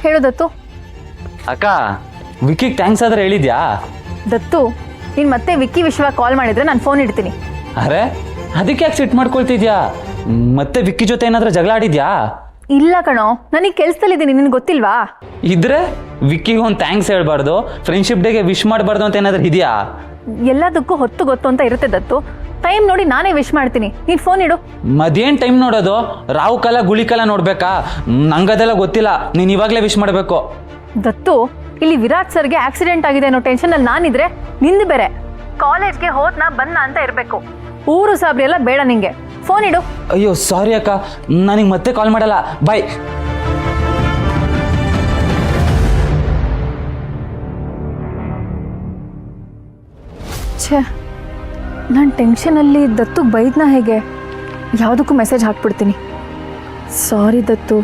ಹೇಳು ದತ್ತು. ಅಕ್ಕ, ವಿಕ್ಕಿಗೆ ಥ್ಯಾಂಕ್ಸ್ ಆದ್ರೆ ಹೇಳಿದ್ಯಾ? ದತ್ತು, ನೀನು ಮತ್ತೆ ವಿಕ್ಕಿ ವಿಷಯವಾಗಿ ಕಾಲ್ ಮಾಡಿದ್ರೆ ನಾನು ಫೋನ್ ಇಡ್ತೀನಿ. ಅರೆ, ಅದಕ್ಕೆ ಯಾಕೆ ಸಿಟ್ ಮಾಡ್ಕೊಳ್ತಿದ್ಯಾ? ಮತ್ತೆ ವಿಕ್ಕಿ ಜೊತೆ ಏನಾದ್ರೂ ಜಗಳ ಆಡಿದ್ಯಾ? ಇಲ್ಲ ಕಣೋ, ನನಗೆ ಕೆಲಸದಲ್ಲಿದ್ದೀನಿ, ನಿನಗೆ ಗೊತ್ತಿಲ್ವಾ? ಇದ್ರೆ ವಿಕ್ಕಿಗೆ ಒಂದು ಥ್ಯಾಂಕ್ಸ್ ಹೇಳ್ಬಾರ್ದು, ಫ್ರೆಂಡ್ಶಿಪ್ ಡೇಗೆ ವಿಶ್ ಮಾಡಬಾರ್ದು ಅಂತ ಏನಾದ್ರೂ ಇದೆಯಾ? ಎಲ್ಲದಕ್ಕೂ ಹೊತ್ತು ಗೊತ್ತು ಅಂತ ಇರುತ್ತೆ ದತ್ತು. ಟೈಮ್ ನೋಡಿ ನಾನೇ ವಿಶ್ ಮಾಡ್ತೀನಿ, ನೀನು ಫೋನ್ ಇಡು. ಮದೇನು ಟೈಮ್ ನೋಡೋದು? ರಾವು ಕಾಲ ಗುಳಿ ಕಾಲ ನೋಡ್ಬೇಕಾ? ನಂಗದೆಲ್ಲ ಗೊತ್ತಿಲ್ಲ, ನೀನು ಇವಾಗಲೇ ವಿಶ್ ಮಾಡಬೇಕು. ದತ್ತು, ಇಲ್ಲಿ ವಿರಾಟ್ ಸರ್ಗೆ ಆಕ್ಸಿಡೆಂಟ್ ಆಗಿದೆ ಅನ್ನೋ ಟೆನ್ಷನಲ್ಲಿ ನಾನಿದ್ರೆ ನಿಂದು ಬೇರೆ. ಕಾಲೇಜ್ಗೆ ಹೋದ್ನಾ ಬಂದ ಅಂತ ಇರಬೇಕು. ಊರು ಸಾಬ್ರಿ ಎಲ್ಲ ಬೇಡ ನಿಂಗೆ. ಫೋನ್ ಇಡು. ಅಯ್ಯೋ ಸಾರಿ ಅಕ್ಕ, ನನಗೆ ಮತ್ತೆ ಕಾಲ್ ಮಾಡಲ್ಲ, ಬಾಯ್. ಛೇ, ನಾನು ಟೆನ್ಷನಲ್ಲಿ ದತ್ತು ಬೈದ್ನ ಹೇಗೆ? ಯಾವುದಕ್ಕೂ ಮೆಸೇಜ್ ಹಾಕ್ಬಿಡ್ತೀನಿ. ಸಾರಿ ದತ್ತು,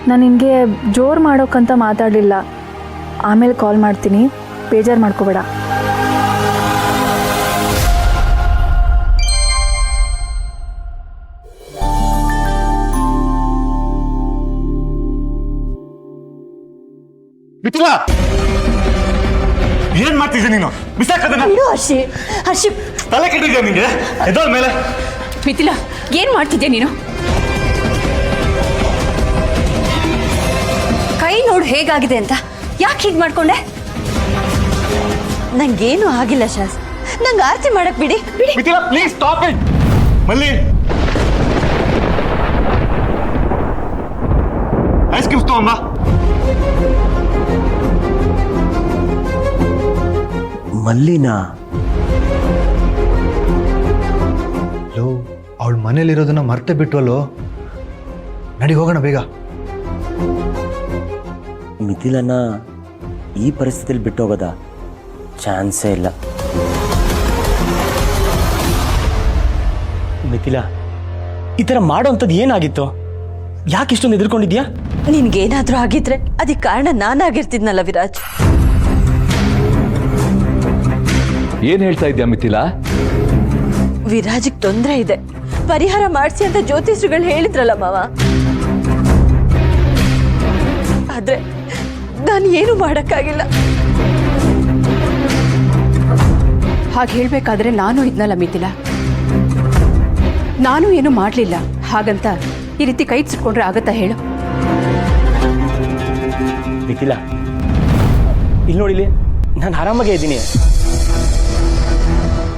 ನಾನು ನಿನಗೆ ಜೋರು ಮಾಡೋಕ್ಕಂತ ಮಾತಾಡಲಿಲ್ಲ. ಆಮೇಲೆ ಕಾಲ್ ಮಾಡ್ತೀನಿ, ಬೇಜಾರು ಮಾಡ್ಕೋಬೇಡ. ಮಿಥಿಲಾ, ಏನ್ ಮಾಡ್ತಿದ್ದೆ ನೀನು? ಬಿಸಾಕದನ್ನ ಹರ್ಷಿ, ತಲೆ ಕೆಟ್ಟಿದ್ಯಾ ನಿಂಗೆ? ಎದ್ದೋಳ ಮೇಲೆ. ಮಿಥಿಲಾ, ಏನ್ ಮಾಡ್ತಿದ್ಯಾ ನೀನು? ಕೈ ನೋಡು ಹೇಗಾಗಿದೆ ಅಂತ. ಯಾಕೆ ಹೀಗೆ ಮಾಡ್ಕೊಂಡೆ? ನಂಗೇನು ಆಗಿಲ್ಲ ಶಾಸ್, ನಂಗೆ ಆರತಿ ಮಾಡಕ್ ಬಿಡಿ. Mithila, please stop it. ಮಲ್ಲಿ, ಐಸ್ ಕ್ಯೂಬ್ಸ್ ತಗೊಂಬ. ಮಲ್ಲಿನಾ? ಲೋ, ಅವಳು ಮನೇಲಿರೋದನ್ನ ಮರ್ತೆ ಬಿಟ್ವಲ್ಲೋ. ನಡಿ ಹೋಗೋಣ ಬೇಗ. ಮಿಥಿಲನ ಈ ಪರಿಸ್ಥಿತಿಯಲ್ಲಿ ಬಿಟ್ಟು ಹೋಗೋದ ಚಾನ್ಸೇ ಇಲ್ಲ. ಮಿಥಿಲಾ, ಈ ಥರ ಮಾಡೋಂಥದ್ದು ಏನಾಗಿತ್ತು? ಯಾಕೆ ಇಷ್ಟೊಂದು ಎದುರ್ಕೊಂಡಿದ್ಯಾ? ನಿನ್ಗೇನಾದ್ರೂ ಆಗಿದ್ರೆ ಅದಕ್ಕೆ ಕಾರಣ ನಾನಾಗಿರ್ತಿದ್ನಲ್ಲ ವಿರಾಜ್. ಏನ್ ಹೇಳ್ತಾ ಇದ್ಯಾ ಮಿಥಿಲಾ? ವಿರಾಜಿಗೆ ತೊಂದರೆ ಇದೆ, ಪರಿಹಾರ ಮಾಡಿಸಿ ಅಂತ ಜ್ಯೋತಿಷ್ಯಗಳು ಹೇಳಿದ್ರಲ್ಲ ಮಾವ. ಆದ್ರೆ ನಾನು ಏನು ಮಾಡಕ್ಕಾಗಿಲ್ಲ. ಹಾಗೆ ಹೇಳ್ಬೇಕಾದ್ರೆ ನಾನು ಇದ್ನಲ್ಲ ಮಿಥಿಲಾ, ನಾನು ಏನು ಮಾಡಲಿಲ್ಲ. ಹಾಗಂತ ಈ ರೀತಿ ಕೈ ಸಿಟ್ಕೊಂಡ್ರೆ ಆಗತ್ತಾ ಹೇಳು? ಮಿಥಿಲಾ, ಇಲ್ಲಿ ನೋಡಿಲಿ, ನಾನು ಆರಾಮಾಗೇ ಇದ್ದೀನಿ.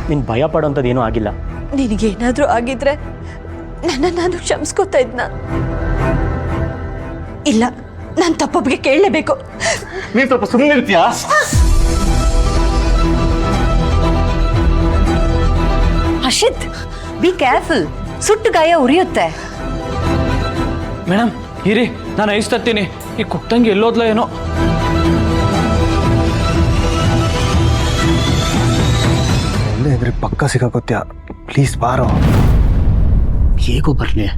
ನೀನು ಭಯ ಪಡೋಂಥದ್ದು ಏನೂ ಆಗಿಲ್ಲ. ನಿನಗೇನಾದ್ರೂ ಆಗಿದ್ರೆ ನಾನು ಕ್ಷಮಿಸ್ಕೋತಾ ಇದ್ನ. ಇಲ್ಲ, ನಾನು ತಪ್ಪೊಬ್ಬಿಗೆ ಕೇಳಲೇಬೇಕು. ನೀನ್ ಸ್ವಲ್ಪ ಸುಮ್ಮನೆ ಇರ್ತೀಯಾ? ಹರ್ಷಿತ್, ಬಿ ಕೇರ್ಫುಲ್, ಸುಟ್ಟು ಗಾಯ ಉರಿಯುತ್ತೆ. ಮೇಡಮ್ ಇರಿ, ನಾನು ಐಸ್ ತರ್ತೀನಿ. ಈ ಕುಕ್ತಂಗಿ ಎಲ್ಲೋದ್ಲ ಏನೋ. ಒಳ್ಳೆ ಇದ್ರೆ ಪಕ್ಕ ಸಿಕ್ಕಾಕೋತ್ಯಾ. ಪ್ಲೀಸ್ ಬಾರೋ. ಹೇಗೋ ಬರಲಿ.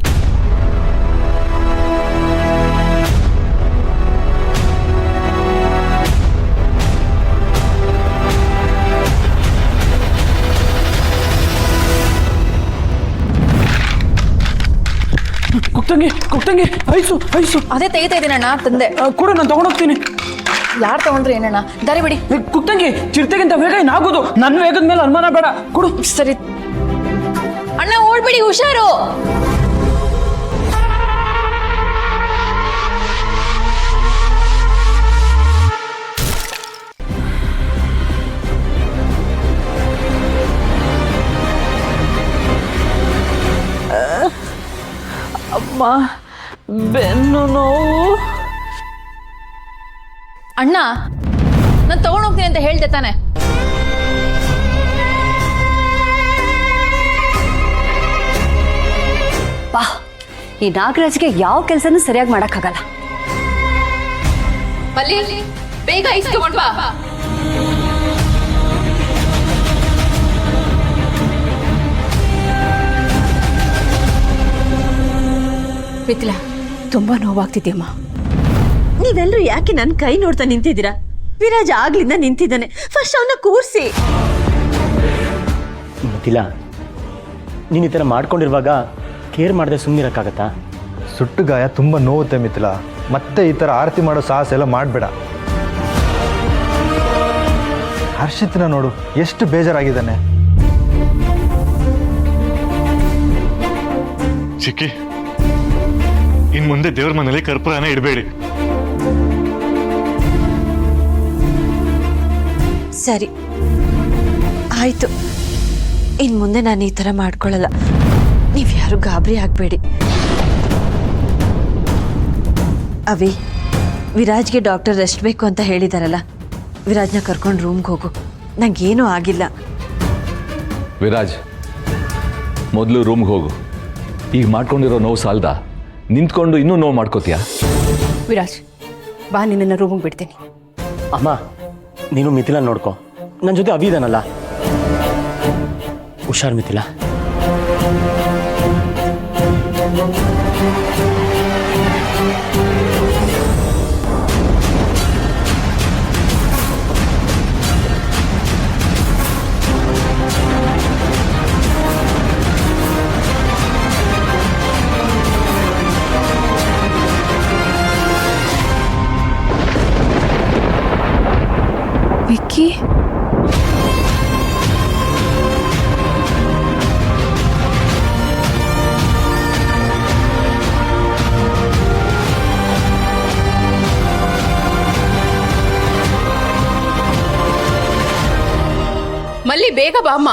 ಕುಕ್ತಂಗಿ ಐಸು ಐಸು. ಅದೇ ತೆಗಿತಾ ಇದ್ದೀನಿ ಅಣ್ಣ, ತಂದೆ. ಕೂಡ ನಾನು ತಗೊಂಡೋಗ್ತೀನಿ. ಯಾರು ತಗೊಂಡ್ರೆ ಏನಣ್ಣ? ದಾರಿ ಬಿಡಿ. ಕುಕ್ತಂಗಿ, ಚಿರತೆಗಿಂತ ವೇಗ ಏನಾಗೋದು? ನನ್ನ ವೇಗದ ಮೇಲೆ ಅನುಮಾನ ಬೇಡ, ಕೊಡು. ಸರಿ ಅಣ್ಣ, ಓಡ್ಬಿಡಿ, ಹುಷಾರು. ಅಮ್ಮ, ಬೆನ್ನು ನೋವು. ಅಣ್ಣ, ನಾನು ತಗೊಂಡೋಗ್ತೀನಿ ಅಂತ ಹೇಳ್ದೆ ತಾನೆ? ಬಾ, ಈ ನಾಗರಾಜ್ಗೆ ಯಾವ ಕೆಲಸನೂ ಸರಿಯಾಗಿ ಮಾಡಕ್ಕಾಗಲ್ಲ. ಮಲ್ಲಿ, ಬೇಗ ಐಸ್ ತಗೊಂಡ್ ಬಾ. ಮಿಥಿಲಾ, ತುಂಬಾ ನೋವಾಗ್ತಿದ್ಯಮ್ಮ. ನೀವೆಲ್ಲರೂ ಯಾಕೆ ನನ್ನ ಕೈ ನೋಡ್ತಾ ನಿಂತಿದ್ದೀರಾ? ವಿರಾಜ್ ಆಗ್ಲಿಂದ ನಿಂತಿದ್ದಾನೆ, ಫಸ್ಟ್ ಅವನ್ನ ಕೂರ್ಸಿ. ಮಿಥಿಲಾ, ನೀನು ಈ ಥರ ಮಾಡ್ಕೊಂಡಿರುವಾಗ ಕೇರ್ ಮಾಡದೆ ಸುಮ್ಮನಿರಕ್ಕಾಗತ್ತಾ? ಸುಟ್ಟು ಗಾಯ ತುಂಬ ನೋವುತ್ತೆ ಮಿಥಿಲಾ. ಮತ್ತೆ ಈ ಥರ ಆರತಿ ಮಾಡೋ ಸಾಹಸ ಎಲ್ಲ ಮಾಡಬೇಡ. ಹರ್ಷಿತ್ನ ನೋಡು, ಎಷ್ಟು ಬೇಜಾರಾಗಿದ್ದಾನೆ. ಚಿಕ್ಕಿ, ಇನ್ ಮುಂದೆ ದೇವ್ರ ಮನೇಲಿ ಕರ್ಪೂರನ ಇಡಬೇಡಿ. ಸರಿ ಆಯ್ತು, ಇನ್ ಮುಂದೆ ನಾನು ಈ ಥರ ಮಾಡ್ಕೊಳ್ಳಲ್ಲ. ನೀವು ಯಾರು ಗಾಬರಿ ಆಗಬೇಡಿ. ಅವಿ, ವಿರಾಜ್ಗೆ ಡಾಕ್ಟರ್ ರೆಸ್ಟ್ ಬೇಕು ಅಂತ ಹೇಳಿದಾರಲ್ಲ, ವಿರಾಜ್ನ ಕರ್ಕೊಂಡು ರೂಮ್ಗೆ ಹೋಗು. ನಂಗೇನೂ ಆಗಿಲ್ಲ. ವಿರಾಜ್, ಮೊದಲು ರೂಮ್ಗೆ ಹೋಗು. ಈಗ ಮಾಡ್ಕೊಂಡಿರೋ ನೋವು ಸಾಲ್ದ, ನಿಂತ್ಕೊಂಡು ಇನ್ನೂ ನೋವು ಮಾಡ್ಕೋತೀಯಾ? ವಿರಾಜ್, ಬಾ, ನಿನ್ನನ್ನು ರೂಮಿಗೆ ಬಿಡ್ತೀನಿ. ಅಮ್ಮ, ನೀನು ಮಿಥಿಲಾ ನೋಡ್ಕೊ. ನನ್ನ ಜೊತೆ ಅವಿ ಇದಾನಲ್ಲ. ಹುಷಾರ್ ಮಿಥಿಲಾ. ವಿಕ್ಕಿ, ಮಲ್ಲಿ, ಬೇಗ ಬಾ ಅಮ್ಮ.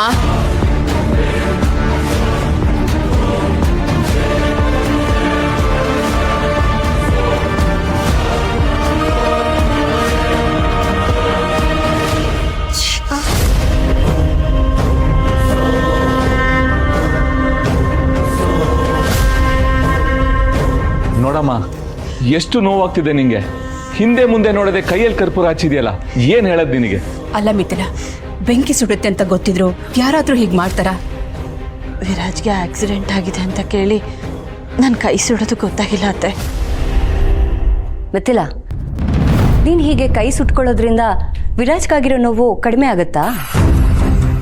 ನೋಡಮ್ಮ, ಎಷ್ಟು ನೋವಾಗ್ತಿದೆ ನಿಂಗೆ. ಹಿಂದೆ ಮುಂದೆ ನೋಡದೆ ಕೈಯಲ್ಲಿ ಕರ್ಪೂರ ಹಚ್ಚಿದೆಯಲ್ಲ, ಏನು ಹೇಳೋದು ನಿನಗೆ? ಅಲ್ಲ ಮಿಥಿಲಾ, ಬೆಂಕಿ ಸುಡುತ್ತೆ ಅಂತ ಗೊತ್ತಿದ್ರು ಯಾರಾದರೂ ಹೀಗೆ ಮಾಡ್ತಾರಾ? ವಿರಾಜ್ಗೆ ಆಕ್ಸಿಡೆಂಟ್ ಆಗಿದೆ ಅಂತ ಕೇಳಿ ನನ್ನ ಕೈ ಸುಡೋದು ಗೊತ್ತಾಗಿಲ್ಲ ಅತ್ತೆ. ಮಿಥಿಲಾ, ನೀನು ಹೀಗೆ ಕೈ ಸುಟ್ಕೊಳ್ಳೋದ್ರಿಂದ ವಿರಾಜ್ಗಾಗಿರೋ ನೋವು ಕಡಿಮೆ ಆಗುತ್ತಾ?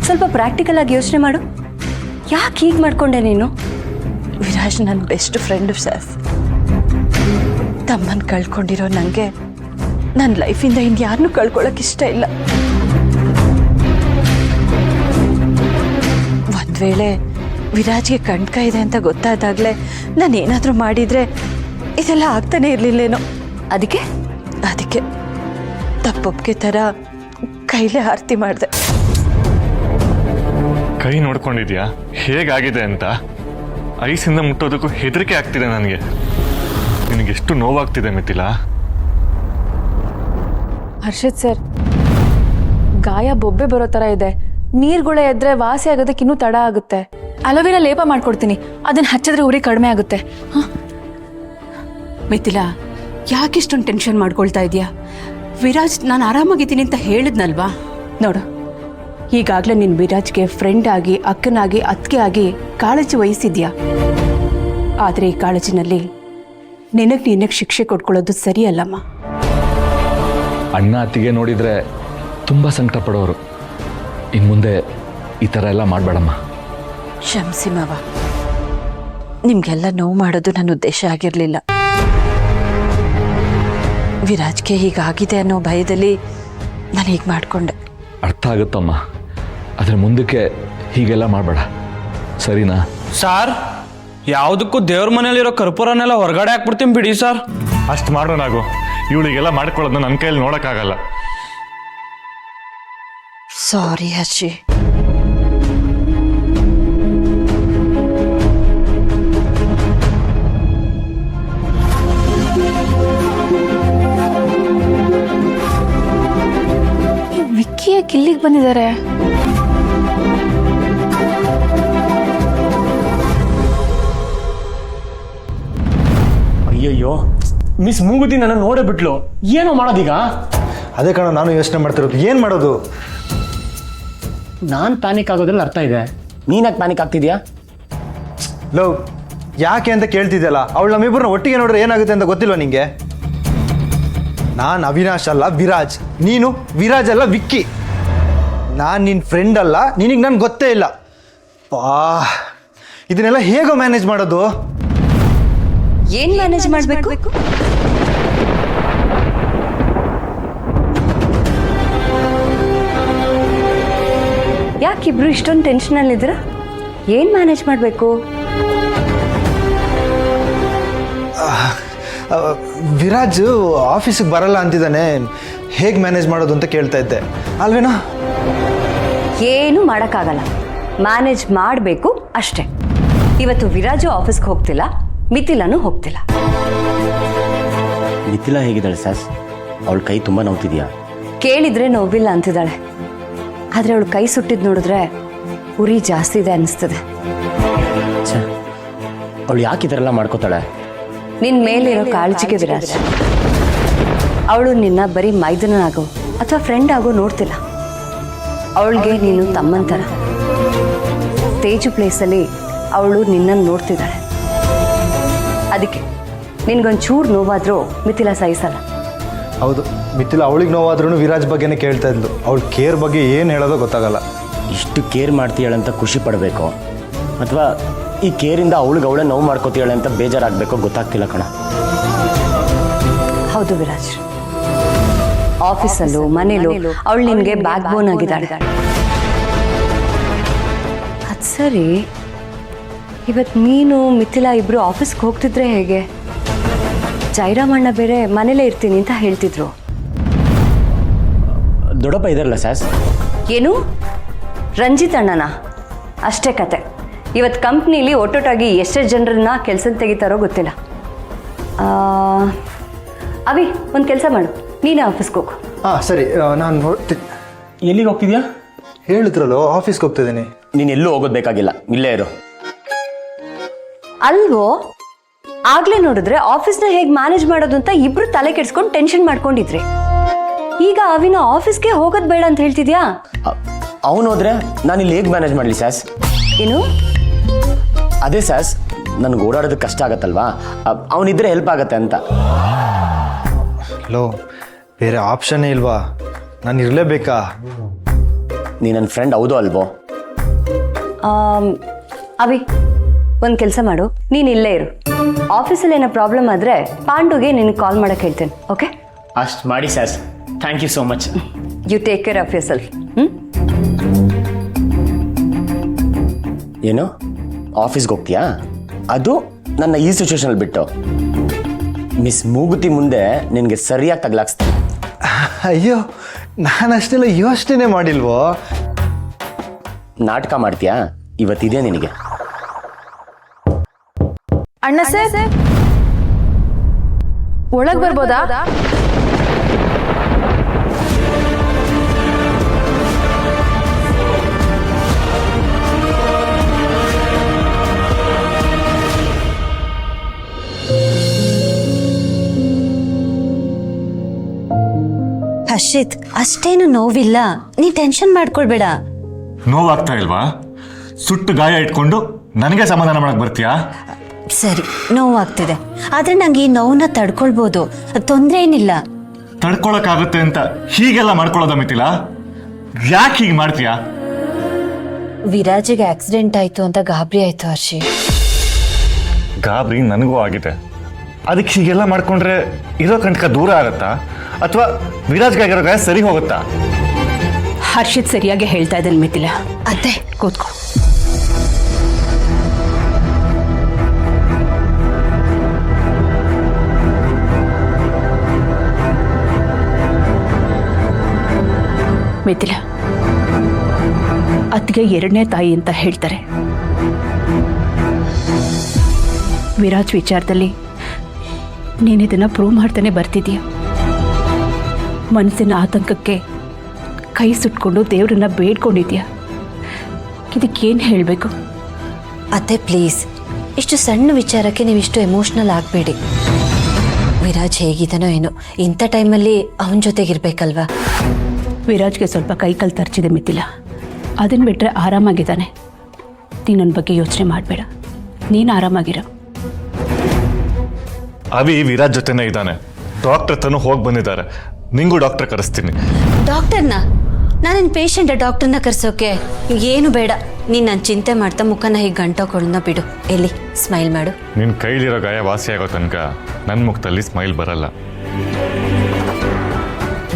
ಸ್ವಲ್ಪ ಪ್ರಾಕ್ಟಿಕಲ್ ಆಗಿ ಯೋಚನೆ ಮಾಡು. ಯಾಕೆ ಹೀಗೆ ಮಾಡ್ಕೊಂಡೆ ನೀನು? ವಿರಾಜ್ ನನ್ನ ಬೆಸ್ಟ್ ಫ್ರೆಂಡು ಸರ್. ತಮ್ಮನ್ನು ಕಳ್ಕೊಂಡಿರೋ ನನಗೆ ನನ್ನ ಲೈಫಿಂದ ಇನ್ಯಾರನ್ನೂ ಕಳ್ಕೊಳ್ಳೋಕೆ ಇಷ್ಟ ಇಲ್ಲ. ಒಂದು ವೇಳೆ ವಿರಾಜ್ಗೆ ಕಣ್ಕ ಇದೆ ಅಂತ ಗೊತ್ತಾದಾಗಲೇ ನಾನು ಏನಾದರೂ ಮಾಡಿದರೆ ಇದೆಲ್ಲ ಆಗ್ತಾನೆ ಇರಲಿಲ್ಲೇನೋ. ಅದಕ್ಕೆ ತಪ್ಪೊಪ್ಪಿಗೆ ಥರ ಕೈಲೇ ಆರತಿ ಮಾಡಿದೆ. ಕೈ ನೋಡ್ಕೊಂಡಿದ್ಯಾ ಹೇಗಾಗಿದೆ ಅಂತ? ಐಸಿಂದ ಮುಟ್ಟೋದಕ್ಕೂ ಹೆದರಿಕೆ ಆಗ್ತಿದೆ ನನಗೆ. ನಿನಗೆಷ್ಟು ನೋವಾಗ್ತಿದೆ ಮಿಥಿಲಾ? ಹರ್ಷಿತ್ ಸರ್, ಗಾಯ ಬೊಬ್ಬೆ ಬರೋ ಥರ ಇದೆ. ನೀರ್ಗುಳೆ ಎದ್ರೆ ವಾಸಿ ಆಗೋದಕ್ಕೆ ಇನ್ನೂ ತಡ ಆಗುತ್ತೆ. ಅಲೋವೆರಾ ಲೇಪ ಮಾಡ್ಕೊಡ್ತೀನಿ, ಅದನ್ನ ಹಚ್ಚಿದ್ರೆ ಉರಿ ಕಡಿಮೆ ಆಗುತ್ತೆ. ಮಿಥಿಲಾ, ಯಾಕಿಷ್ಟೊಂದು ಟೆನ್ಷನ್ ಮಾಡ್ಕೊಳ್ತಾ ಇದೆಯಾ? ವಿರಾಜ್ ನಾನು ಆರಾಮಾಗಿದ್ದೀನಿ ಅಂತ ಹೇಳಿದ್ನಲ್ವಾ? ನೋಡು, ಈಗಾಗಲೇ ನೀನು ವಿರಾಜ್ಗೆ ಫ್ರೆಂಡ್ ಆಗಿ, ಅಕ್ಕನಾಗಿ, ಅತ್ತಿಗೆ ಆಗಿ ಕಾಳಜಿ ವಹಿಸಿದ್ಯಾ. ಆದರೆ ಈ ಕಾಳಜಿನಲ್ಲಿ ನಿನಗೆ ಶಿಕ್ಷೆ ಕೊಟ್ಕೊಳ್ಳೋದು ಸರಿಯಲ್ಲಮ್ಮ. ಅಣ್ಣ ಅತ್ತಿಗೆ ನೋಡಿದರೆ ತುಂಬ ಸಂಕಟ ಪಡೋರು. ಇನ್ನು ಮುಂದೆ ಈ ಥರ ಎಲ್ಲ ಮಾಡಬೇಡಮ್ಮ. ಕ್ಷಮಿಸಿ ಮಾವ, ನಿಮಗೆಲ್ಲ ನೋವು ಮಾಡೋದು ನನ್ನ ಉದ್ದೇಶ ಆಗಿರಲಿಲ್ಲ. ವಿರಾಜ್ಗೆ ಹೀಗಾಗಿದೆ ಅನ್ನೋ ಭಯದಲ್ಲಿ ನಾನು ಹೀಗೆ ಮಾಡಿಕೊಂಡೆ. ಅರ್ಥ ಆಗುತ್ತಮ್ಮ, ಆದರೆ ಮುಂದಕ್ಕೆ ಹೀಗೆಲ್ಲ ಮಾಡಬೇಡ, ಸರಿನಾ? ಸಾರ್, ಯಾವುದಕ್ಕೂ ದೇವ್ರ ಮನೇಲಿರೋ ಕರ್ಪೂರನೆಲ್ಲ ಹೊರಗಡೆ ಹಾಕ್ಬಿಡ್ತೀನಿ ಬಿಡಿ ಸರ್. ಅಷ್ಟು ಮಾಡೋನಾಗು. ಇವಳಿಗೆಲ್ಲ ಮಾಡ್ಕೊಳ್ಳೋದನ್ನ ನನ್ನ ಕೈಯಲ್ಲಿ ನೋಡೋಕ್ಕಾಗಲ್ಲ. ಸಾರಿ ಹರ್ಷಿ. ವಿಕ್ಕಿ ಯಾಕೆ ಇಲ್ಲಿಗೆ ಬಂದಿದ್ದಾರೆ? ಅಯ್ಯಯ್ಯೋ, ಮಿಸ್ ಮೂಗುತಿ ನನ್ನ ನೋಡೇ ಬಿಟ್ಲು. ಏನೋ ಮಾಡೋದೀಗ? ಅದೇ ಕಾರಣ ನಾನು ಯೋಚನೆ ಮಾಡ್ತಿರೋದು, ಏನು ಮಾಡೋದು? ನಾನು ಪ್ಯಾನಿಕ್ ಆಗೋದ್ರಲ್ಲಿ ಅರ್ಥ ಇದೆ, ನೀನಾಗಿ ಪ್ಯಾನಿಕ್ ಆಗ್ತಿದ್ಯಾ? ಲವ್, ಯಾಕೆ ಅಂತ ಕೇಳ್ತಿದ್ಯಲ್ಲ. ಅವಳು ನಮ್ಮಿಬ್ಬರನ್ನ ಒಟ್ಟಿಗೆ ನೋಡ್ರೆ ಏನಾಗುತ್ತೆ ಅಂತ ಗೊತ್ತಿಲ್ವ ನಿಂಗೆ? ನಾನು ಅವಿನಾಶ್ ಅಲ್ಲ ವಿರಾಜ್, ನೀನು ವಿರಾಜ್ ಅಲ್ಲ ವಿಕ್ಕಿ. ನಾನು ನಿನ್ನ ಫ್ರೆಂಡ್ ಅಲ್ಲ, ನಿನಗೆ ನನ್ಗೆ ಗೊತ್ತೇ ಇಲ್ಲ. ಇದನ್ನೆಲ್ಲ ಹೇಗೋ ಮ್ಯಾನೇಜ್ ಮಾಡೋದು? ಏನ್ ಮ್ಯಾನೇಜ್ ಮಾಡಬೇಕು? ಇಬ್ರು ಇಷ್ಟೊಂದು ಟೆನ್ಷನಲ್ಲಿದ್ದೀರ? ಏನು ಮ್ಯಾನೇಜ್ ಮಾಡಬೇಕು? ವಿರಾಜ್ ಆಫೀಸಿಗೆ ಬರಲ್ಲ ಅಂತಿದ್ದಾನೆ, ಹೇಗೆ ಮ್ಯಾನೇಜ್ ಮಾಡೋದು ಅಂತ ಕೇಳ್ತಾ ಇದ್ದೆ ಅಲ್ವೇನಾ? ಏನು ಮಾಡೋಕ್ಕಾಗಲ್ಲ, ಮ್ಯಾನೇಜ್ ಮಾಡಬೇಕು ಅಷ್ಟೇ. ಇವತ್ತು ವಿರಾಜು ಆಫೀಸ್ಗೆ ಹೋಗ್ತಿಲ್ಲ, ಮಿಥಿಲಾನು ಹೋಗ್ತಿಲ್ಲ. ಮಿಥಿಲಾ ಹೇಗಿದ್ದಾಳೆ ಸಾಸ್? ಅವಳ ಕೈ ತುಂಬ ನೋವ್ತಿದ್ಯಾ? ಕೇಳಿದ್ರೆ ನೋವಿಲ್ಲ ಅಂತಿದ್ದಾಳೆ, ಆದರೆ ಅವಳು ಕೈ ಸುಟ್ಟಿದ್ದು ನೋಡಿದ್ರೆ ಉರಿ ಜಾಸ್ತಿ ಇದೆ ಅನಿಸ್ತದೆ. ಅವಳು ಯಾಕೆ ಈ ಥರ ಎಲ್ಲ ಮಾಡ್ಕೋತಾಳೆ? ನಿನ್ನ ಮೇಲಿರೋ ಕಾಳಜಿಗೆ ವಿರಾಜ್. ಅವಳು ನಿನ್ನ ಬರೀ ಮೈದನಾಗೋ ಅಥವಾ ಫ್ರೆಂಡ್ ಆಗೋ ನೋಡ್ತಿಲ್ಲ. ಅವಳಿಗೆ ನೀನು ತಮ್ಮಂತರ. ತೇಜು ಪ್ಲೇಸಲ್ಲಿ ಅವಳು ನಿನ್ನನ್ನು ನೋಡ್ತಿದ್ದಾಳೆ. ಅದಕ್ಕೆ ನಿನ್ಗೊಂಚೂರು ನೋವಾದರೂ ಮಿಥಿಲಾ ಸಹಿಸಲ್ಲ. ಹೌದು, ಮಿಥಿಲಾ ಅವಳಿಗೆ ನೋವಾದ್ರೂ ವಿರಾಜ್ ಬಗ್ಗೆನೇ ಕೇಳ್ತಾ ಇದ್ಲು. ಅವಳ ಕೇರ್ ಬಗ್ಗೆ ಏನು ಹೇಳೋದೋ ಗೊತ್ತಾಗಲ್ಲ. ಇಷ್ಟು ಕೇರ್ ಮಾಡ್ತೀಯಾಳಂತ ಖುಷಿ ಪಡಬೇಕು ಅಥವಾ ಈ ಕೇರಿಂದ ಅವಳೇ ನೋವು ಮಾಡ್ಕೋತೀಯಾಳೆ ಅಂತ ಬೇಜಾರಾಗಬೇಕೋ ಗೊತ್ತಾಗ್ತಿಲ್ಲ ಕಣ. ಹೌದು ವಿರಾಜ್, ಆಫೀಸಲ್ಲೂ ಮನೇಲೂ ಅವಳು ನಿನಗೆ ಬ್ಯಾಕ್ ಬೋನ್ ಆಗಿದ್ದಾಳೆ. ಅದು ಸರಿ, ಇವತ್ತು ನೀನು ಮಿಥಿಲಾ ಇಬ್ರು ಆಫೀಸ್ಗೆ ಹೋಗ್ತಿದ್ರೆ ಹೇಗೆ? ಜೈರಾಮಣ್ಣ ಬೇರೆ ಮನೇಲೇ ಇರ್ತೀನಿ ಅಂತ ಹೇಳ್ತಿದ್ರು. ದೊಡ್ಡಪ್ಪ ಇದಾರಲ್ಲ ಸಾಸ್? ಏನು, ರಂಜಿತ್ ಅಣ್ಣನ? ಅಷ್ಟೇ ಕತೆ. ಇವತ್ತು ಕಂಪ್ನೀಲಿ ಒಟ್ಟೊಟ್ಟಾಗಿ ಎಷ್ಟೆಷ್ಟು ಜನರನ್ನ ಕೆಲಸ ತೆಗಿತಾರೋ ಗೊತ್ತಿಲ್ಲ. ಅವಿ, ಒಂದು ಕೆಲಸ ಮಾಡು, ನೀನೇ ಆಫೀಸ್ಗೆ ಹೋಗು. ಹಾಂ ಸರಿ, ನಾನು ಎಲ್ಲಿಗೆ ಹೋಗ್ತಿದ್ಯಾ? ಹೇಳಿದ್ರಲ್ಲೋ ಆಫೀಸ್ಗೆ ಹೋಗ್ತಿದ್ದೀನಿ. ನೀನು ಎಲ್ಲೂ ಹೋಗೋದು ಬೇಕಾಗಿಲ್ಲ, ಇಲ್ಲೇ ಇರು. ಅಲ್ವೋ, ಆಗ್ಲೇ ನೋಡಿದ್ರೆ ಆಫೀಸ್ನ ಹೇಗೆ ಮ್ಯಾನೇಜ್ ಮಾಡೋದು ಅಂತ ಇಬ್ರು ತಲೆ ಕೆಡ್ಸ್ಕೊಂಡು ಟೆನ್ಷನ್ ಮಾಡ್ಕೊಂಡಿದ್ರಿ. ಈಗ ಅವಿನ ಆಫೀಸ್ಗೆ ಹೋಗೋದು ಬೇಡ ಅಂತ ಹೇಳ್ತಿದ್ಯಾ? ಅವನು ಹೋದ್ರೆ ನಾನು ಇಲ್ಲಿ ಹೇಗೆ ಮ್ಯಾನೇಜ್ ಮಾಡಲಿ ಸಾಸ್? ಏನು? ಅದೇ ಸಾಸ್, ನನಗೆ ಓಡಾಡೋದಕ್ಕೆ ಕಷ್ಟ ಆಗತ್ತಲ್ವಾ, ಅವನಿದ್ರೆ ಹೆಲ್ಪ್ ಆಗತ್ತೆ ಅಂತ. ಲೋ, ಬೇರೆ ಆಪ್ಷನ್ನೇ ಇಲ್ವಾ? ನಾನು ಇರಲೇಬೇಕಾ? ನೀ ನನ್ನ ಫ್ರೆಂಡ್ ಹೌದು ಅಲ್ವೋ? ಅವಿ, ಒಂದು ಕೆಲಸ ಮಾಡು, ನೀನು ಇಲ್ಲೇ ಇರು. ಆಫೀಸಲ್ಲಿ ಏನೋ ಪ್ರಾಬ್ಲಮ್ ಆದರೆ ಪಾಂಡುಗೆ ನಿನಗೆ ಕಾಲ್ ಮಾಡಕ್ಕೆ ಹೇಳ್ತೇನೆ. ಓಕೆ? ಅಷ್ಟು ಮಾಡಿ ಸಾಸ್, thank you so much. You take care of yourself. ಏನು, ಆಫೀಸ್ಗೆ ಹೋಗ್ತೀಯಾ? ಅದು ನನ್ನ ಈ ಸಿಚುವೇಶನಲ್ಲಿ ಬಿಟ್ಟು ಮಿಸ್ ಮೂಗುತಿ ಮುಂದೆ ನಿನಗೆ ಸರಿಯಾಗಿ ತಗ್ಲಾಕ್ಸ್ತೀನಿ. ಅಯ್ಯೋ, ನಾನು ಅಷ್ಟೆಲ್ಲ ಯೋಚನೆ ಮಾಡಿಲ್ವೋ. ನಾಟಕ ಮಾಡ್ತೀಯಾ? ಇವತ್ತಿದೆ ನಿನಗೆ. ಅಣ್ಣ ಸರ್, ಒಳಗೆ ಬರ್ಬೋದಾ? ಹರ್ಷಿತ್, ಅಷ್ಟೇನು ನೋವಿಲ್ಲ, ನೀ ಟೆನ್ಷನ್ ಮಾಡ್ಕೊಳ್ಬೇಡ. ನೋವಾಗ್ತಾ ಇಲ್ವಾ? ಸುಟ್ಟು ಗಾಯ ಇಟ್ಕೊಂಡು ನನಗೆ ಸಮಾಧಾನ ಮಾಡಕ್ ಬರ್ತೀಯಾ? ಸರಿ, ನೋವಾಗ್ತಿದೆ, ಆದ್ರೆ ನಂಗೆ ಈ ನೋವನ್ನ ತಡ್ಕೊಳ್ಬೋದು, ತೊಂದರೆ ಏನಿಲ್ಲ. ತಡ್ಕೊಳಕ್ಕಾಗುತ್ತೆ ಅಂತ ಹೀಗೆಲ್ಲ ಮಾಡ್ಕೊಳ್ಳೋದ ಮಿಥಿಲಾ? ಯಾಕೆ ಹೀಗೆ ಮಾಡ್ತೀಯಾ? ವಿರಾಜಿಗೆ ಆಕ್ಸಿಡೆಂಟ್ ಆಯ್ತು ಅಂತ ಗಾಬರಿ ಆಯ್ತು ಹರ್ಷಿ. ಗಾಬರಿ ನನಗೂ ಆಗಿದೆ. ಅದಕ್ಕೆ ಹೀಗೆಲ್ಲ ಮಾಡ್ಕೊಂಡ್ರೆ ಇರೋ ಕಂಟಕ ದೂರ ಆಗತ್ತಾ ಅಥವಾ ವಿರಾಜ್ಗಾಗಿರೋ ಗಾಯ ಸರಿ ಹೋಗುತ್ತಾ? ಹರ್ಷಿತ್ ಸರಿಯಾಗಿ ಹೇಳ್ತಾ ಇದ್ದಾನೆ ಮಿಥಿಲಾ. ಅತ್ತೆ, ಕೂತ್ಕೋ. ಮಿಥಿಲಾ, ಅತ್ತಿಗೆ ಎರಡನೇ ತಾಯಿ ಅಂತ ಹೇಳ್ತಾರೆ. ವಿರಾಜ್ ವಿಚಾರದಲ್ಲಿ ನೀನಿದನ್ನ ಪ್ರೂವ್ ಮಾಡ್ತಾನೆ ಬರ್ತಿದೀಯ. ಮನಸ್ಸಿನ ಆತಂಕಕ್ಕೆ ಕೈ ಸುಟ್ಕೊಂಡು ದೇವ್ರನ್ನ ಬೇಡ್ಕೊಂಡಿದ್ಯಾ. ಇದಕ್ಕೇನು ಹೇಳಬೇಕು? ಅತ್ತೆ ಪ್ಲೀಸ್, ಇಷ್ಟು ಸಣ್ಣ ವಿಚಾರಕ್ಕೆ ನೀವಿಷ್ಟು ಎಮೋಷ್ನಲ್ ಆಗಬೇಡಿ. ವಿರಾಜ್ ಹೇಗಿದ್ದಾನೋ ಏನೋ, ಇಂಥ ಟೈಮಲ್ಲಿ ಅವನ ಜೊತೆಗಿರ್ಬೇಕಲ್ವಾ? ವಿರಾಜ್ಗೆ ಸ್ವಲ್ಪ ಕೈ ಕಾಲು ತರ್ಚಿದೆ ಮಿಥಿಲಾ, ಅದನ್ನು ಬಿಟ್ಟರೆ ಆರಾಮಾಗಿದ್ದಾನೆ. ನೀನು ನನ್ನ ಬಗ್ಗೆ ಯೋಚನೆ ಮಾಡಬೇಡ, ನೀನು ಆರಾಮಾಗಿರೋ. ಅವಿ ವಿರಾಜ್ ಜೊತೆನೇ ಇದ್ದಾನೆ. ಡಾಕ್ಟರ್ ತನೂ ಹೋಗಿ ಬಂದಿದ್ದಾರೆ. ನಿಂಗೂ ಡಾಕ್ಟರ್ ಕರೆಸ್ತೀನಿ. ಡಾಕ್ಟರ್ನ? ನಾನೇನು ಪೇಷಂಟ ಡಾಕ್ಟರ್ನ ಕರ್ಸೋಕೆ? ಏನು ಬೇಡ, ನೀನು ನಾನು ಚಿಂತೆ ಮಾಡ್ತಾ ಮುಖನ ಹೀಗೆ ಗಂಟೋಕೊಳ್ಳೋಣ ಬಿಡು. ಎಲ್ಲಿ ಸ್ಮೈಲ್ ಮಾಡು. ನಿನ್ನ ಕೈಲಿರೋ ಗಾಯ ವಾಸಿ ಆಗೋ ತನಕ ನನ್ನ ಮುಖದಲ್ಲಿ ಸ್ಮೈಲ್ ಬರಲ್ಲ.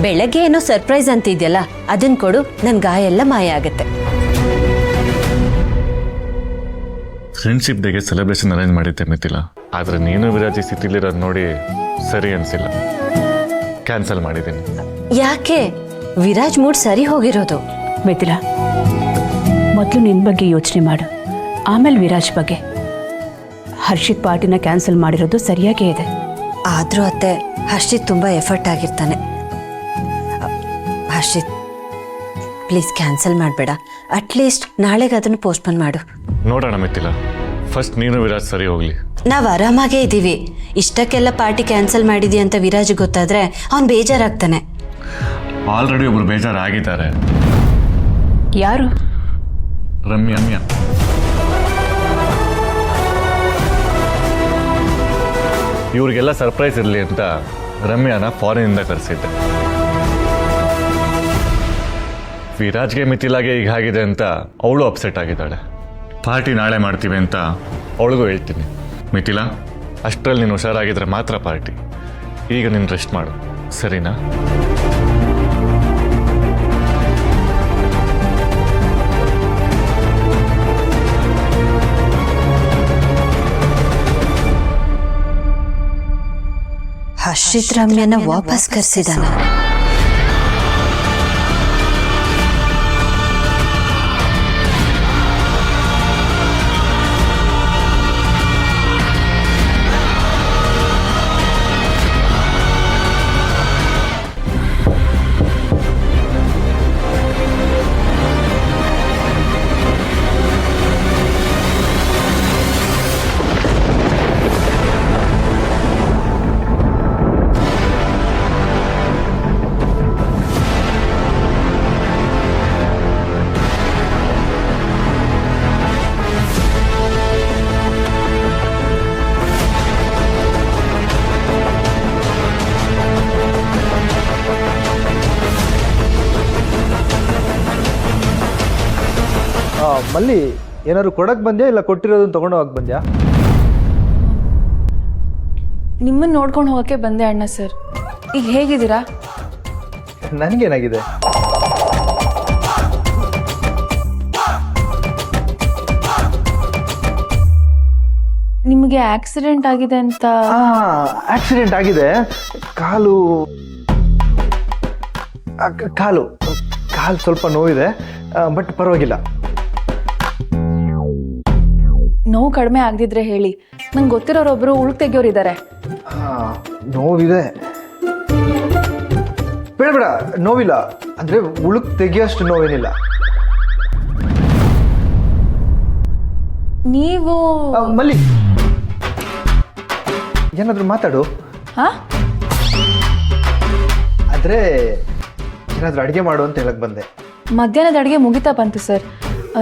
ಬೆಳಗ್ಗೆ ಏನೋ ಸರ್ಪ್ರೈಸ್ ಅಂತ ಇದೆಯಲ್ಲ, ಅದನ್ನ ಕೊಡು, ನನ್ನ ಗಾಯ ಎಲ್ಲ ಮಾಯ ಆಗತ್ತೆ. ಫ್ರೆಂಡ್ಶಿಪ್ ಡೇಗೆ ಸೆಲೆಬ್ರೇಷನ್ ಅರೇಂಜ್ ಮಾಡಿದ್ದೆ ಮಿಥಿಲಾ, ಆದರೆ ನೀನು ವಿರಾಜ್ ಈ ಸ್ಥಿತಿಲಿರೋದು ನೋಡಿ ಸರಿ ಅನಿಸಿಲ್ಲ, ಕ್ಯಾನ್ಸಲ್ ಮಾಡಿದ್ದೀನಿ. ಯಾಕೆ? ವಿರಾಜ್ ಮೂಡ್ ಸರಿ ಹೋಗಿರೋದು. ಮಿಥಿಲಾ, ಮೊದಲು ನಿನ್ನ ಬಗ್ಗೆ ಯೋಚನೆ ಮಾಡು, ಆಮೇಲೆ ವಿರಾಜ್ ಬಗ್ಗೆ. ಹರ್ಷಿತ್ ಪಾರ್ಟಿನ ಕ್ಯಾನ್ಸಲ್ ಮಾಡಿರೋದು ಸರಿಯಾಗೇ ಇದೆ. ಆದರೂ ಅತ್ತೆ, ಹರ್ಷಿತ್ ತುಂಬ ಎಫರ್ಟ್ ಆಗಿರ್ತಾನೆ. ಹರ್ಷಿತ್ ಪ್ಲೀಸ್ ಕ್ಯಾನ್ಸಲ್ ಮಾಡಬೇಡ, ಅಟ್ಲೀಸ್ಟ್ ನಾಳೆಗೆ ಅದನ್ನು ಪೋಸ್ಟ್ಪೋನ್ ಮಾಡು. ನೋಡೋಣ ಮಿಥಿಲಾ, ಫಸ್ಟ್ ನೀನು ವಿರಾಜ್ ಸರಿ ಹೋಗ್ಲಿ. ನಾವು ಆರಾಮಾಗೇ ಇದ್ದೀವಿ. ಇಷ್ಟಕ್ಕೆಲ್ಲ ಪಾರ್ಟಿ ಕ್ಯಾನ್ಸಲ್ ಮಾಡಿದ್ಯಾ ಅಂತ ವಿರಾಜ್ ಗೊತ್ತಾದ್ರೆ ಅವ್ನು ಬೇಜಾರಾಗ್ತಾನೆ. ಆಲ್ರೆಡಿ ಒಬ್ರು ಬೇಜಾರಾಗಿದ್ದಾರೆ. ಯಾರು? ರಮ್ಯಾ. ಇವ್ರಿಗೆಲ್ಲ ಸರ್ಪ್ರೈಸ್ ಇರಲಿ ಅಂತ ರಮ್ಯಾನ ಫಾರಿನಿಂದ ಕರೆಸಿದ್ದೆ. ವಿರಾಜ್ಗೆ ಮಿಥಿಲಾಗೆ ಈಗ ಆಗಿದೆ ಅಂತ ಅವಳು ಅಪ್ಸೆಟ್ ಆಗಿದ್ದಾಳೆ. ಪಾರ್ಟಿ ನಾಳೆ ಮಾಡ್ತೀವಿ ಅಂತ ಅವಳಿಗೂ ಹೇಳ್ತೀನಿ. ಮಿಥಿಲಾ, ಅಷ್ಟರಲ್ಲಿ ನೀನು ಹುಷಾರಾಗಿದ್ರೆ ಮಾತ್ರ ಪಾರ್ಟಿ. ಈಗ ನೀನು ರೆಸ್ಟ್ ಮಾಡು, ಸರಿನಾ? ಹರ್ಷಿತ್ ರಮ್ಯನ ವಾಪಸ್ ಕರೆಸಿದಾನ. ಮಲ್ಲಿ, ಏನಾದ್ರು ಕೊಡಕ್ಕೆ ಬಂದ್ಯಾ ಇಲ್ಲ ಕೊಟ್ಟಿರೋದನ್ನ ತೊಗೊಂಡು ಹೋಗಕ್ಕೆ ಬಂದ್ಯಾ? ನಿಮ್ಮನ್ನು ನೋಡ್ಕೊಂಡು ಹೋಗೋಕ್ಕೆ ಬಂದೆ ಅಣ್ಣ ಸರ್. ಈಗ ಹೇಗಿದ್ದೀರಾ? ನನಗೇನಾಗಿದೆ? ನಿಮಗೆ ಆಕ್ಸಿಡೆಂಟ್ ಆಗಿದೆ ಅಂತ. ಆಕ್ಸಿಡೆಂಟ್ ಆಗಿದೆ. ಕಾಲು ಕಾಲು ಕಾಲು ಸ್ವಲ್ಪ ನೋವಿದೆ, ಬಟ್ ಪರವಾಗಿಲ್ಲ. ನೋವು ಕಡಿಮೆ ಆಗದಿದ್ರೆ ಹೇಳಿ, ನಂಗೆ ಗೊತ್ತಿರೋರೊಬ್ರು ಉಳುಕ್ ತೆಗಿಯೋರಿದ್ದಾರೆ. ನೋವಿದೆ. ಬೇಡ ಬೇಡ, ನೋವಿಲ್ಲ. ಅಂದ್ರೆ ಉಳುಕ್ ತೆಗಿಯೋಷ್ಟು ನೋವೇನಿಲ್ಲ. ನೀವು ಮಲ್ಲಿ, ಏನಾದ್ರು ಮಾತಾಡು. ಹಾ? ಆದ್ರೆ ಏನಾದ್ರು ಅಡುಗೆ ಮಾಡು ಅಂತ ಹೇಳಕ್ ಬಂದೆ. ಮಧ್ಯಾಹ್ನದ ಅಡುಗೆ ಮುಗಿತಾ ಬಂತು ಸರ್.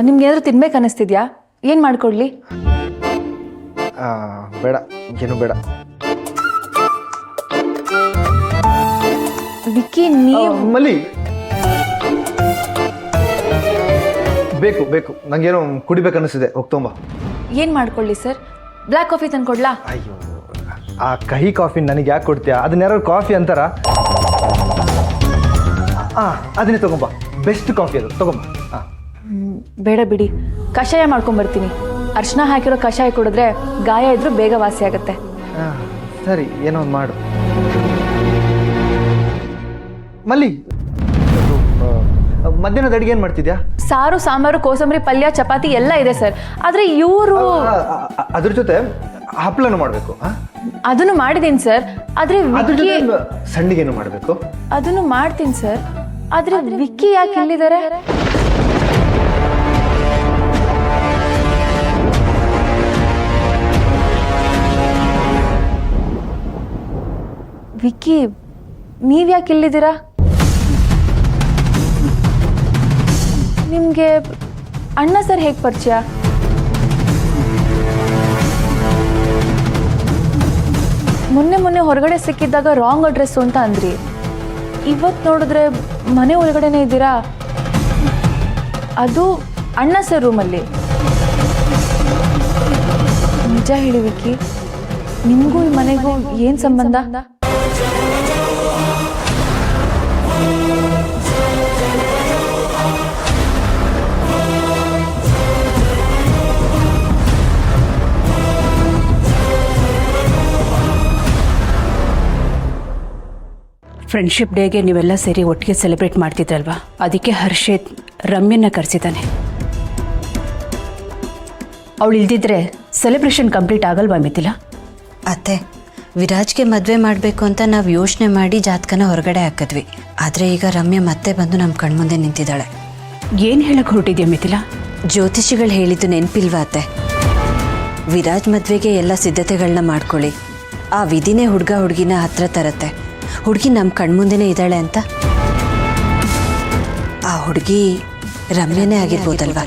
ನಿಮ್ಗೆ ಏನಾದ್ರು ತಿನ್ಬೇಕು ಅನ್ನಿಸ್ತಿದ್ಯಾ? ಏನು ಮಾಡ್ಕೊಡ್ಲಿ? ಬೇಡ, ಏನು ಬೇಡ. ವಿಕ್ಕಿ, ನೀವು ಮಲ್ಲಿ, ಬೇಕು ಬೇಕು, ನಂಗೇನೋ ಕುಡಿಬೇಕು ಅನ್ನಿಸಿದೆ. ಹೋಗ್ತೊಂಬ. ಏನು ಮಾಡ್ಕೊಳ್ಳಿ ಸರ್? Black coffee ತಂದ್ಕೊಡ್ಲಾ? ಅಯ್ಯೋ, ಆ ಕಹಿ ಕಾಫಿ ನನಗೆ ಯಾಕೆ ಕೊಡ್ತೀಯಾ? ಅದನ್ನ ಯಾರು ಕಾಫಿ ಅಂತಾರ? ಅದನ್ನೇ ತಗೊಂಬ, ಬೆಸ್ಟ್ ಕಾಫಿ ಅದು, ತಗೊಂಬ. ಬೇಡ ಬಿಡಿ, ಕಷಾಯ ಮಾಡ್ಕೊಂಬರ್ತೀನಿ. ಅರ್ಶಿನ ಹಾಕಿರೋ ಕಷಾಯ ಕುಡಿದ್ರೆ ಗಾಯ ಇದ್ರೂ ಬೇಗ ವಾಸಿ ಆಗುತ್ತೆ. ಸರಿ, ಏನೋ ಒಂದು ಮಾಡು. ಮಲ್ಲಿ, ಮಧ್ಯಾಹ್ನದ ಅಡುಗೆ ಏನು ಮಾಡ್ತಿದ್ಯಾ? ಸಾರು, ಸಾಂಬಾರು, ಕೋಸಂಬರಿ, ಪಲ್ಯ, ಚಪಾತಿ ಎಲ್ಲ ಇದೆ ಸರ್. ಆದರೆ ಇವರು ಅದ್ರ ಜೊತೆ ಹಪ್ಪಳನು ಮಾಡಬೇಕು. ಅದನ್ನು ಮಾಡಿದ್ದೀನಿ ಸರ್. ಆದರೆ ಸಂಡಿಗೆನು ಮಾಡಬೇಕು. ಅದನ್ನು ಮಾಡ್ತೀನಿ ಸರ್. ಆದರೆ ವಿಕ್ಕಿ ಯಾಕೆ ಇಲ್ಲಿದ್ದಾರೆ? ವಿಕ್ಕಿ, ನೀವ್ಯಾಕೆ ಇಲ್ಲಿದ್ದೀರಾ? ನಿಮಗೆ ಅಣ್ಣ ಸರ್ ಹೇಗೆ ಪರಿಚಯ? ಮೊನ್ನೆ ಹೊರಗಡೆ ಸಿಕ್ಕಿದ್ದಾಗ ರಾಂಗ್ ಅಡ್ರೆಸ್ಸು ಅಂತ ಅಂದ್ರಿ. ಇವತ್ತು ನೋಡಿದ್ರೆ ಮನೆ ಒಳಗಡೆನೇ ಇದ್ದೀರಾ. ಅದು ಅಣ್ಣ ಸರ್ ರೂಮಲ್ಲಿ. ನಿಜ ಹೇಳಿ ವಿಕ್ಕಿ, ನಿಮಗೂ ಈ ಮನೆಗೂ ಏನು ಸಂಬಂಧ? ಫ್ರೆಂಡ್ಶಿಪ್ ಡೇಗೆ ನೀವೆಲ್ಲ ಸೇರಿ ಒಟ್ಟಿಗೆ ಸೆಲೆಬ್ರೇಟ್ ಮಾಡ್ತಿದ್ರಲ್ವಾ, ಅದಕ್ಕೆ ಹರ್ಷಿತ್ ರಮ್ಯನ್ನ ಕರೆಸಿದ್ದಾನೆ. ಅವಳು ಇಲ್ದಿದ್ರೆ ಸೆಲೆಬ್ರೇಷನ್ ಕಂಪ್ಲೀಟ್ ಆಗಲ್ವಾ ಮಿಥಿಲಾ? ಅತ್ತೆ, ವಿರಾಜ್ಗೆ ಮದುವೆ ಮಾಡಬೇಕು ಅಂತ ನಾವು ಯೋಚನೆ ಮಾಡಿ ಜಾತಕನ ಹೊರಗಡೆ ಹಾಕಿದ್ವಿ. ಆದರೆ ಈಗ ರಮ್ಯಾ ಮತ್ತೆ ಬಂದು ನಮ್ಮ ಕಣ್ಮುಂದೆ ನಿಂತಿದ್ದಾಳೆ. ಏನು ಹೇಳಕ್ಕೆ ಹೊರಟಿದ್ಯಾ ಮಿಥಿಲಾ? ಜ್ಯೋತಿಷಿಗಳು ಹೇಳಿದ್ದು ನೆನಪಿಲ್ವಾ ಅತ್ತೆ? ವಿರಾಜ್ ಮದುವೆಗೆ ಎಲ್ಲ ಸಿದ್ಧತೆಗಳನ್ನ ಮಾಡ್ಕೊಳ್ಳಿ, ಆ ವಿಧಿನೇ ಹುಡುಗ ಹುಡುಗಿನ ಹತ್ರ ತರತ್ತೆ. ಹುಡುಗಿ ನಮ್ಮ ಕಣ್ಮುಂದೆನೇ ಇದ್ದಾಳೆ ಅಂತ. ಆ ಹುಡುಗಿ ರಮ್ಯನೇ ಆಗಿರ್ಬೋದಲ್ವಾ?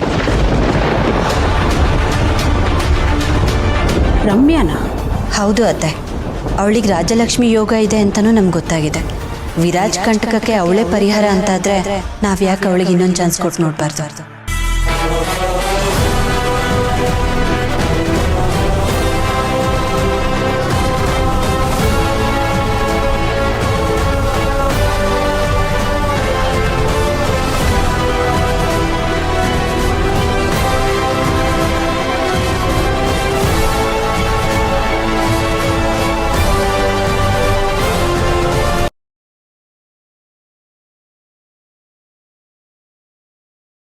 ರಮ್ಯಾನಾ? ಹೌದು ಅತ್ತೆ, ಅವಳಿಗೆ ರಾಜಲಕ್ಷ್ಮಿ ಯೋಗ ಇದೆ ಅಂತಲೂ ನಮ್ಗೆ ಗೊತ್ತಾಗಿದೆ. ವಿರಾಜ್ ಕಂಟಕಕ್ಕೆ ಅವಳೇ ಪರಿಹಾರ ಅಂತಾದರೆ ನಾವು ಯಾಕೆ ಅವಳಿಗೆ ಇನ್ನೊಂದು ಚಾನ್ಸ್ ಕೊಟ್ಟು ನೋಡಬಾರ್ದು?